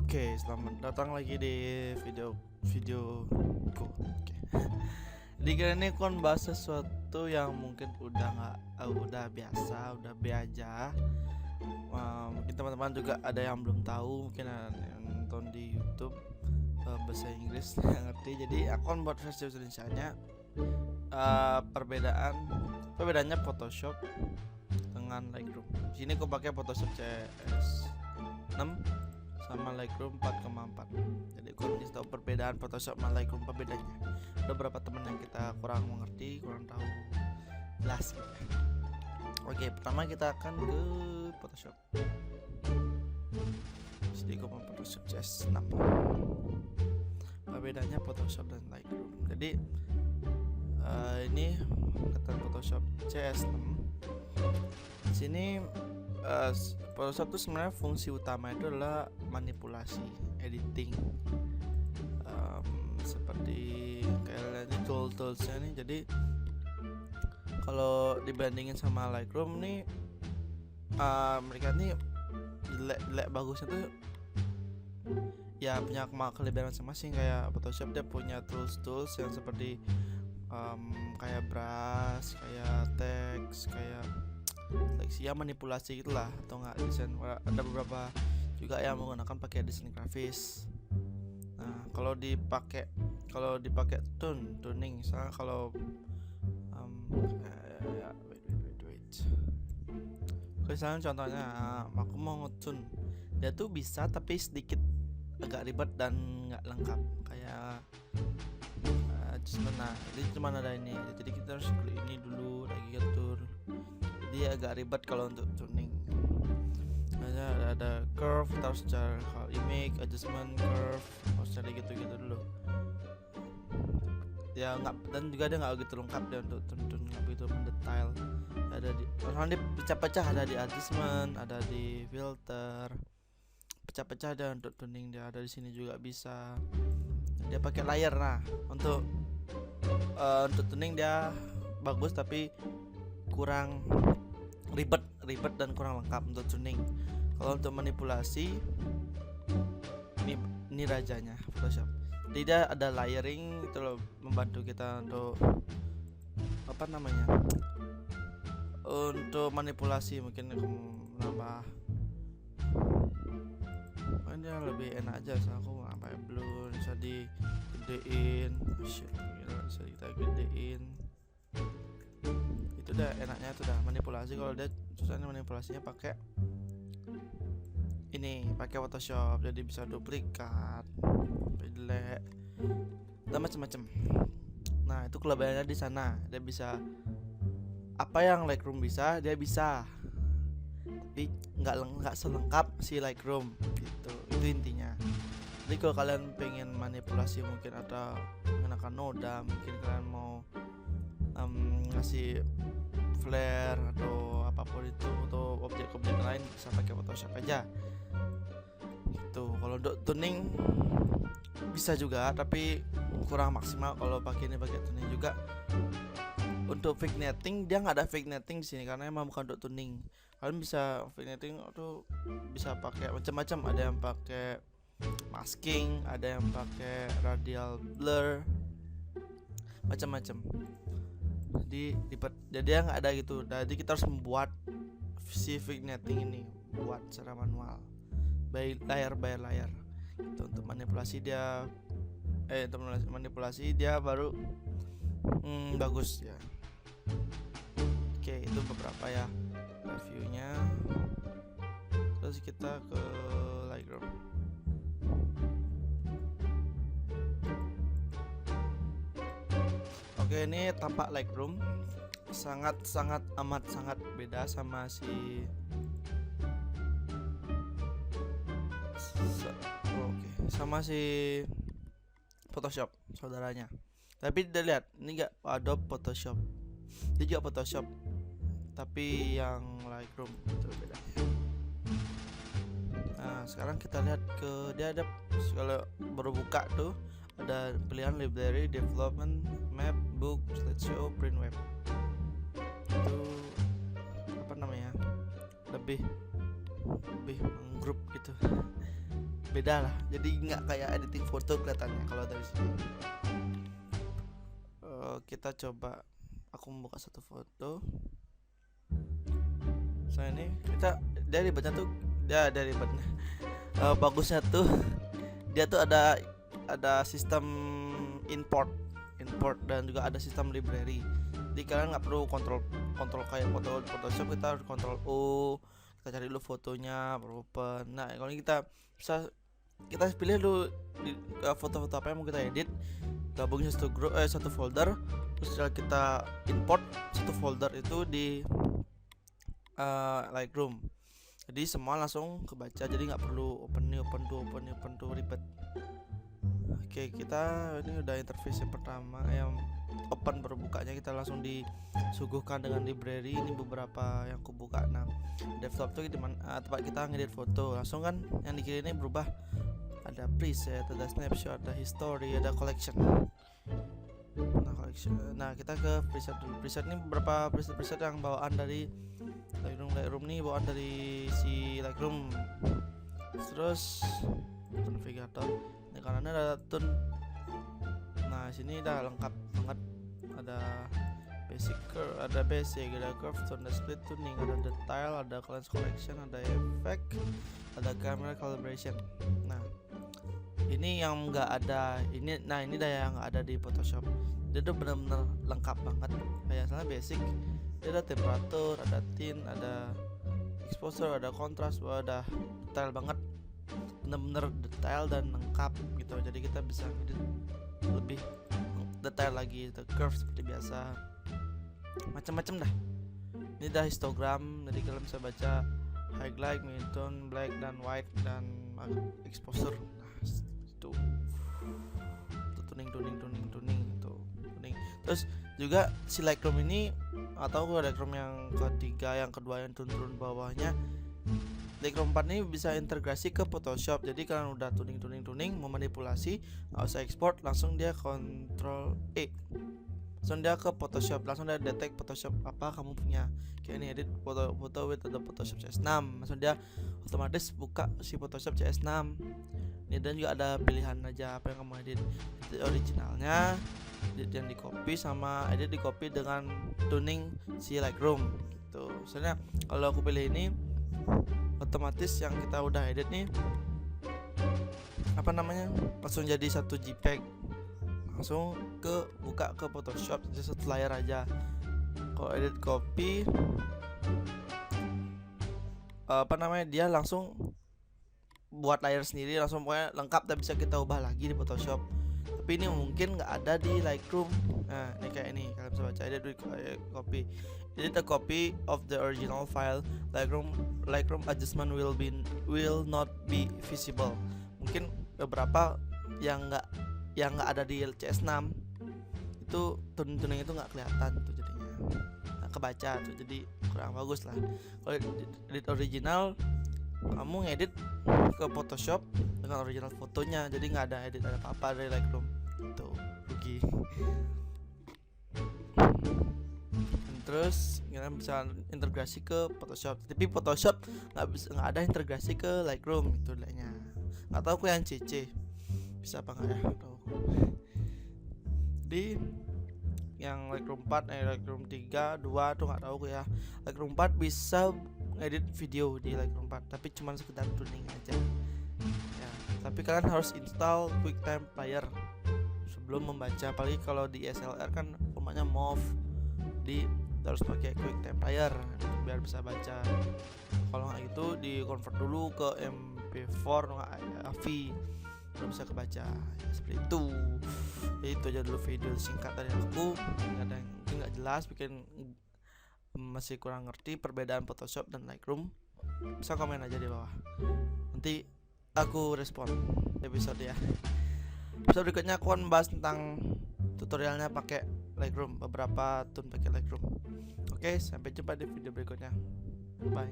Oke, selamat datang lagi di videoku. Oke. Jadi kali ini aku akan bahas sesuatu yang mungkin udah biasa, udah be aja. Mungkin teman-teman juga ada yang belum tahu, mungkin ada yang nonton di YouTube bahasa Inggris yang ngerti. Jadi aku akan buat versi Indonesianya. Perbedaannya Photoshop dengan Lightroom. Di sini aku pakai Photoshop CS6 sama Lightroom 4,4. Jadi aku kasih tahu perbedaan Photoshop sama Lightroom, perbedaannya. Ada beberapa teman yang kita kurang mengerti, kurang tahu jelas gitu. Oke, pertama kita akan ke Photoshop. Jadi aku mau Photoshop CS6. Perbedaannya Photoshop dan Lightroom. Jadi ini kata Photoshop CS6. Di sini Photoshop itu sebenarnya fungsi utama itu adalah manipulasi, editing, seperti kayak ini toolsnya nih. Jadi kalau dibandingin sama Lightroom nih, mereka nih jelek bagusnya tuh ya punya kelebihan masing-masing. Kayak Photoshop dia punya tools yang seperti kayak brush, kayak text, kayak seleksi ya, manipulasi gitulah, atau enggak desain. Ada beberapa juga yang menggunakan pakai desain grafis. Nah, kalau dipakai tuning, misalnya kalau wait. Misalnya contohnya aku mau ngetune, dia tuh bisa tapi sedikit agak ribet dan nggak lengkap kayak nah, jadi cuma ada ini, jadi kita harus klik ini dulu lagi atur. Jadi agak ribet kalau untuk tuning. Ada curve, kita harus cari image, adjustment, curve, harus cari gitu-gitu dulu. Ya nggak, dan juga dia nggak begitu lengkap dia untuk tuning, nggak begitu mendetail. Ada di, orang dia pecah-pecah, ada di adjustment, ada di filter, pecah-pecah ada untuk tuning, dia ada di sini juga bisa. Dia pakai layer. Nah, untuk tuning dia bagus tapi kurang ribet dan kurang lengkap untuk tuning. Kalau untuk manipulasi ini rajanya Photoshop. Jadi dia ada layering itu loh, membantu kita untuk untuk manipulasi. Mungkin menambah dia lebih enak aja. So aku pakai blur, bisa digedein, bisa kita gedein. Itu udah enaknya, itu udah manipulasi. Kalau dia susahnya manipulasinya pakai Photoshop. Jadi bisa duplikat, delete, dan macam-macam. Nah, itu kelebihannya di sana. Dia bisa apa yang Lightroom bisa, dia bisa, tapi nggak selengkap si Lightroom gitu. Itu intinya. Jadi kalau kalian pengen manipulasi, mungkin ada menggunakan noda, mungkin kalian mau ngasih flare atau apapun itu, atau objek-objek lain, bisa pakai Photoshop aja gitu. Kalau untuk tuning bisa juga, tapi kurang maksimal kalau pakai tuning juga. Untuk vignetting, dia nggak ada vignetting di sini karena emang bukan untuk tuning. Kalian bisa vignetting atau bisa pakai macam-macam. Ada yang pakai masking, ada yang pakai radial blur, macam-macam. Jadi dia nggak ada gitu. Jadi kita harus membuat si vignetting ini, buat secara manual by layar gitu. Untuk manipulasi dia baru bagus ya. Oke, itu beberapa ya reviewnya. Terus kita ke Lightroom. Oke, ini tampak Lightroom sangat beda sama si Photoshop saudaranya. Tapi kita lihat ini enggak Adobe Photoshop. Dia juga Photoshop, tapi yang Lightroom itu bedanya. Nah, sekarang kita lihat dia ada, kalau baru buka tuh ada pilihan library, development, map, book, slideshow, print web. Itu lebih menggrup gitu. beda lah, jadi nggak kayak editing foto kelihatannya kalau dari sini. Kita coba, aku membuka satu foto. Ini kita dari ribetnya tuh, dari ribetnya bagusnya tuh dia tuh ada sistem import dan juga ada sistem library. Jadi kalian nggak perlu kontrol kayak foto Photoshop, kita harus kontrol O, kita cari dulu fotonya, open. Nah kalau ini kita bisa, kita pilih dulu foto-foto apa yang mau kita edit, gabungin satu folder, terus kita import satu folder itu di Lightroom. Jadi semua langsung kebaca, jadi nggak perlu open to ribet. Oke, kita ini udah interface yang pertama, yang open baru bukanya, kita langsung disuguhkan dengan library. Ini beberapa yang aku buka. Nah, desktop tuh dimana tempat kita ngedit foto, langsung kan yang di kiri ini berubah, ada preset, ada snapshot, ada history, ada collection. Nah kita ke preset dulu. Preset ini beberapa preset yang bawaan dari Lightroom nih, bawaan dari si Lightroom. Terus navigator, di kanannya ada tone. Nah sini udah lengkap banget, ada basic, ada curve tone, ada split tuning, ada detail, ada lens collection, ada effect, ada camera calibration. Nah ini yang nggak ada, ini dah yang nggak ada di Photoshop. Dia tuh benar-benar lengkap banget. Kayak misalnya basic, dia ada temperatur, ada tint, ada exposure, ada kontras, ada detail banget, benar-benar detail dan lengkap gitu. Jadi kita bisa edit lebih detail lagi, the curve seperti biasa, macam-macam dah. Ini dah histogram, jadi kalian bisa baca highlight, midtone, black dan white, dan exposure. Nah itu tuning itu. Terus juga si Lightroom ini, atau Lightroom yang ketiga, yang kedua yang turun bawahnya, Lightroom 4 ini bisa integrasi ke Photoshop. Jadi kalian udah tuning, mau manipulasi, nggak usah export, langsung dia Ctrl E, langsung dia ke Photoshop, langsung dia detect Photoshop apa kamu punya. Kayak ini edit foto with the Photoshop CS6, langsung dia otomatis buka si Photoshop CS6 ini. Dan juga ada pilihan aja apa yang kamu edit originalnya, edit yang di copy, sama edit di copy dengan tuning si Lightroom gitu. Misalnya kalau aku pilih ini, otomatis yang kita udah edit nih langsung jadi satu JPEG, langsung buka ke Photoshop, jadi satu layar aja. Kalau edit copy dia langsung buat layar sendiri, langsung pokoknya lengkap, dan bisa kita ubah lagi di Photoshop. Tapi ini mungkin nggak ada di Lightroom. Nah ini kayak ini, kalian bisa baca, edit copy, edit a copy of the original file. Lightroom adjustment will not be visible. Mungkin beberapa yang nggak ada di CS6 itu tuning itu nggak kelihatan tuh, jadinya nggak kebaca tuh, jadi kurang bagus lah. Kalau edit original, kamu ngedit ke Photoshop dengan original fotonya, jadi nggak ada edit apa-apa dari Lightroom, itu rugi. Terus kalian bisa integrasi ke Photoshop, tapi Photoshop nggak ada integrasi ke Lightroom, itu nilainya. Nggak tahu aku yang CC bisa apa nggak ya, tahu. Di yang Lightroom 4, Lightroom 3, 2 tuh nggak tahu aku ya. Lightroom 4 bisa edit video di Lightroom 4, tapi cuma sekedar tuning aja ya. Tapi kalian harus install QuickTime Player sebelum membaca, apalagi kalau di SLR kan formatnya MOV, harus pakai QuickTime Player biar bisa baca. Kalau nggak gitu di convert dulu ke MP4 nggak AV, baru bisa kebaca ya, seperti itu. Itu aja dulu video singkat dari aku, ada yang mungkin nggak jelas, bikin masih kurang ngerti perbedaan Photoshop dan Lightroom, bisa komen aja di bawah, nanti aku respon episode ya. Episode berikutnya aku akan bahas tentang tutorialnya pakai Lightroom, beberapa tune pakai Lightroom. Oke, sampai jumpa di video berikutnya. Bye.